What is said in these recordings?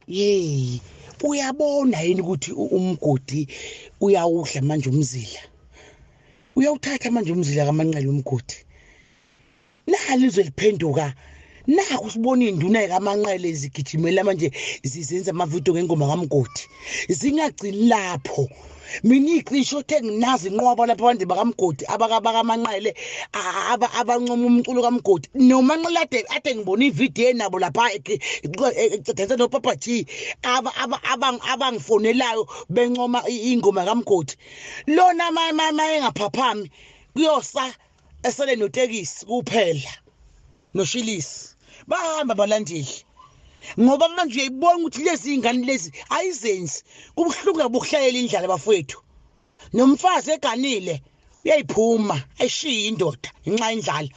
Yey, uyabona yini ukuthi umgodi uyawudla manje umzila? Uyawuthatha manje umzila kaManqele umgodi. Nali izwe liphenduka. Naku sibona induna kaManqele zigijimela manje zizenza amavidiyo ngengoma kaMgodi. Zingagcini lapho. Mina iqisho nginazi inqwaba lapha abantu bakaMgodi abakaManqele abancoma umculo kaMgodi. NoManqele ade ngibona ividiyo nabo lapha ecenza noPapa G abangifonelayo bencoma ingoma kaMgodi. Lona engaphaphami kuyosa esele notekisi kuphela noShilisi bahamba balandeli ngoba manje uyayibona ukuthi lezi ingane lezi ayizenzi kubuhlungu abuhlayela indlala bafowethu nomfazi eganile uyayiphuma ayishiya indoda inxa indlala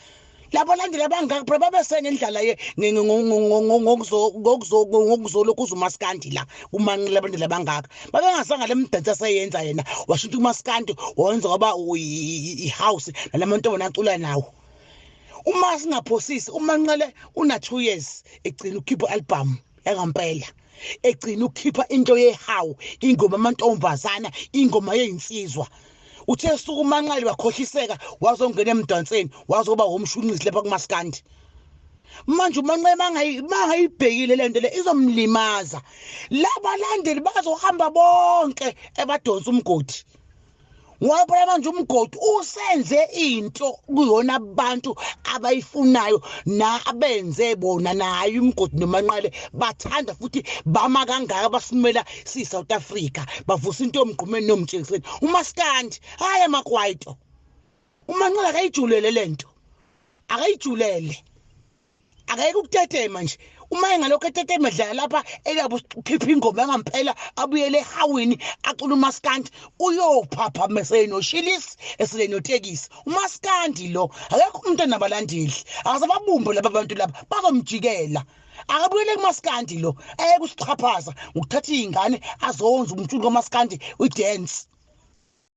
labo landela bangaka babesene indlala ngokuzolo kuzumaskandi la kuManqele abandela bangaka babengasanga lemdansa sayenza yena washintsha umaskandi wenza ngoba ihouse nalamantombazana acula nawo. Uma singaphosisi uManqele una 2 years egcina ukhipha album yangampela egcina ukhipha into yehawu ingoma amantombazana ingoma yeyinsizwa uthe suku uManqele wakhohliseka wazongena emdanseni wazoba umshunqisi lapha kumaskandi manje uManqele mangayibhekile lento le izomlimaza labalandeli bazohamba bonke ebadonsa umgodi ngoba manje umgodi usenze into kuyona abantu abayifunayo abenze bona naye umgodi noManqele bathanda futhi bama kangaka basimela South Africa bavusa into yomgqumeni nomtshengiseni umaskandi hayi amakwaito uManqele akayijulele lento akayijulele akayeke ukutetema nje uma engalokho etetema edlala lapha elabo khipha ingoma yangampela abuyele ehawini acula umaskandi uyophapha mesele noShilisi esele notekisi umaskandi lo akekho umuntu onabalandeli akazababumbe laba bantu laba bazomjikela akabuyele kumaskandi lo ayeke usichaphaza ngokuthatha izingane azonza umculo kaMaskandi udance